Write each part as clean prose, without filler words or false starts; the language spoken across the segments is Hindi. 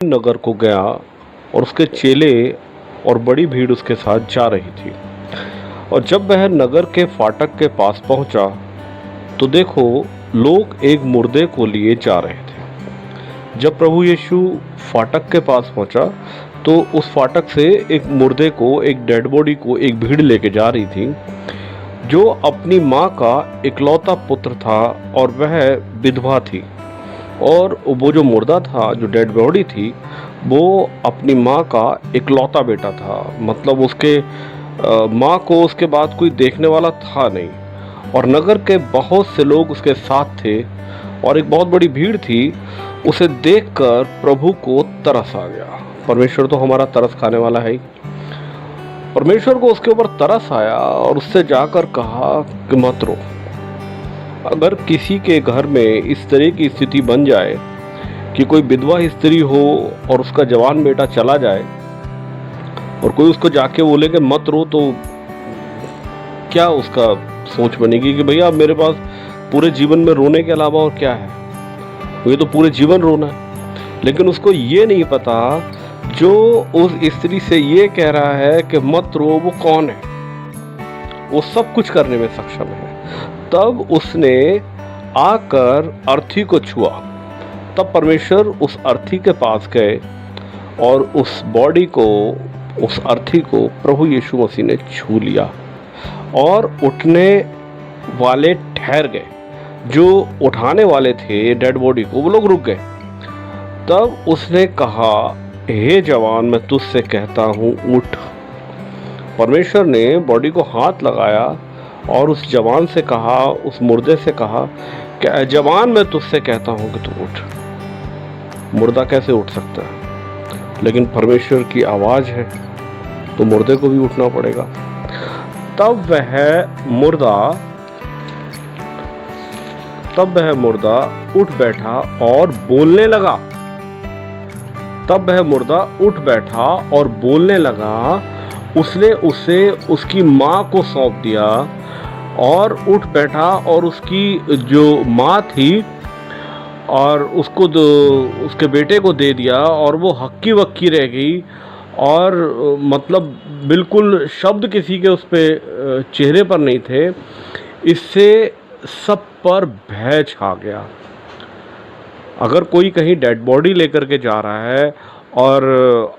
नगर को गया और उसके चेले और बड़ी भीड़ उसके साथ जा रही थी। और जब वह नगर के फाटक के पास पहुंचा तो देखो, लोग एक मुर्दे को लिए जा रहे थे। जब प्रभु यीशु फाटक के पास पहुंचा तो उस फाटक से एक मुर्दे को, एक डेड बॉडी को एक भीड़ लेके जा रही थी, जो अपनी माँ का इकलौता पुत्र था और वह विधवा थी। और वो जो मुर्दा था, जो डेड बॉडी थी, वो अपनी माँ का इकलौता बेटा था। मतलब उसके माँ को उसके बाद कोई देखने वाला था नहीं। और नगर के बहुत से लोग उसके साथ थे और एक बहुत बड़ी भीड़ थी। उसे देखकर प्रभु को तरस आ गया। परमेश्वर तो हमारा तरस खाने वाला है ही। परमेश्वर को उसके ऊपर तरस आया और उससे जाकर कहा कि मत रो। अगर किसी के घर में इस तरह की स्थिति बन जाए कि कोई विधवा स्त्री हो और उसका जवान बेटा चला जाए और कोई उसको जाके बोले कि मत रो, तो क्या उसका सोच बनेगी कि भैया मेरे पास पूरे जीवन में रोने के अलावा और क्या है, ये तो पूरे जीवन रोना है। लेकिन उसको ये नहीं पता, जो उस स्त्री से ये कह रहा है कि मत रो, वो कौन है। वो सब कुछ करने में सक्षम है। तब उसने आकर अर्थी को छुआ। तब परमेश्वर उस अर्थी के पास गए और उस बॉडी को, उस अर्थी को प्रभु यीशु मसीह ने छू लिया और उठने वाले ठहर गए। जो उठाने वाले थे डेड बॉडी को, वो लोग रुक गए। तब उसने कहा, हे जवान, मैं तुझसे कहता हूँ, उठ। परमेश्वर ने बॉडी को हाथ लगाया और उस जवान से कहा, उस मुर्दे से कहा कि जवान, मैं तुझसे कहता हूँ कि तू उठ। मुर्दा कैसे उठ सकता है? लेकिन परमेश्वर की आवाज है तो मुर्दे को भी उठना पड़ेगा। तब वह मुर्दा उठ बैठा और बोलने लगा। उसने उसे उसकी माँ को सौंप दिया और उठ बैठा और उसकी जो माँ थी और उसको उसके बेटे को दे दिया और वो हक्की वक्की रह गई। और मतलब बिल्कुल शब्द किसी के उस पे चेहरे पर नहीं थे। इससे सब पर भय छा गया। अगर कोई कहीं डेड बॉडी लेकर के जा रहा है और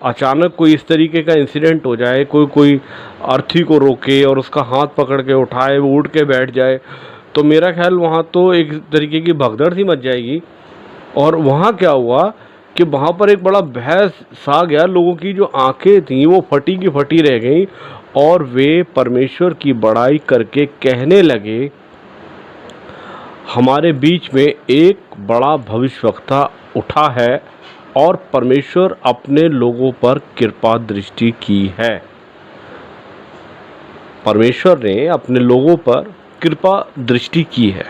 अचानक कोई इस तरीके का इंसिडेंट हो जाए, कोई अर्थी को रोके और उसका हाथ पकड़ के उठाए, वो उठ के बैठ जाए, तो मेरा ख्याल वहाँ तो एक तरीके की भगदड़ सी मच जाएगी। और वहाँ क्या हुआ कि वहाँ पर एक बड़ा भय सा गया। लोगों की जो आंखें थीं वो फटी की फटी रह गईं और वे परमेश्वर की बड़ाई करके कहने लगे, हमारे बीच में एक बड़ा भविष्यवक्ता उठा है और परमेश्वर अपने लोगों पर कृपा दृष्टि की है। परमेश्वर ने अपने लोगों पर कृपा दृष्टि की है।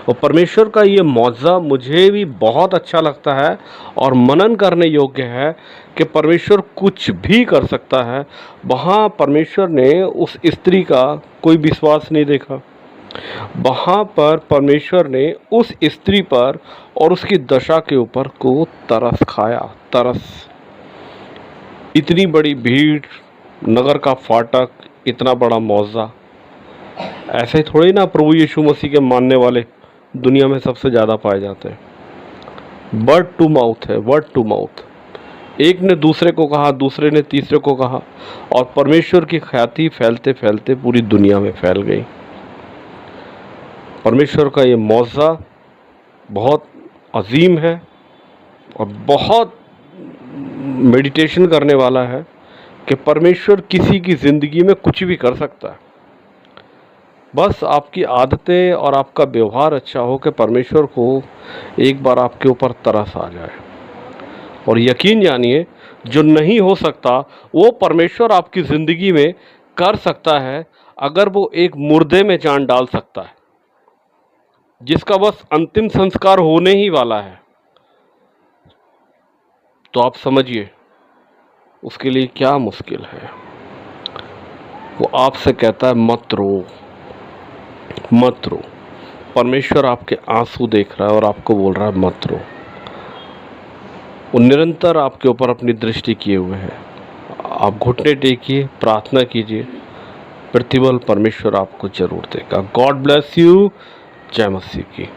और परमेश्वर का ये मौजज़ा मुझे भी बहुत अच्छा लगता है और मनन करने योग्य है कि परमेश्वर कुछ भी कर सकता है। वहाँ परमेश्वर ने उस स्त्री का कोई विश्वास नहीं देखा। वहाँ पर परमेश्वर ने उस स्त्री पर और उसकी दशा के ऊपर को तरस खाया। तरस। इतनी बड़ी भीड़, नगर का फाटक, इतना बड़ा मौजज़ा, ऐसे थोड़ी ना प्रभु यीशु मसीह के मानने वाले दुनिया में सबसे ज़्यादा पाए जाते हैं। वर्ड टू माउथ है, वर्ड टू माउथ। एक ने दूसरे को कहा, दूसरे ने तीसरे को कहा और परमेश्वर की ख्याति फैलते फैलते पूरी दुनिया में फैल गई। परमेश्वर का ये मौजज़ा बहुत अजीम है और बहुत मेडिटेशन करने वाला है कि परमेश्वर किसी की ज़िंदगी में कुछ भी कर सकता है। बस आपकी आदतें और आपका व्यवहार अच्छा हो कि परमेश्वर को एक बार आपके ऊपर तरस आ जाए। और यकीन जानिए, जो नहीं हो सकता वो परमेश्वर आपकी ज़िंदगी में कर सकता है। अगर वो एक मुर्दे में जान डाल सकता है जिसका बस अंतिम संस्कार होने ही वाला है, तो आप समझिए उसके लिए क्या मुश्किल है। वो आपसे कहता है, मत रो, मत रो। परमेश्वर आपके आंसू देख रहा है और आपको बोल रहा है, मत रो। वो निरंतर आपके ऊपर अपनी दृष्टि किए हुए हैं। आप घुटने टेकिए, प्रार्थना कीजिए, प्रतिफल परमेश्वर आपको जरूर देगा। God bless you. जय मसीह की।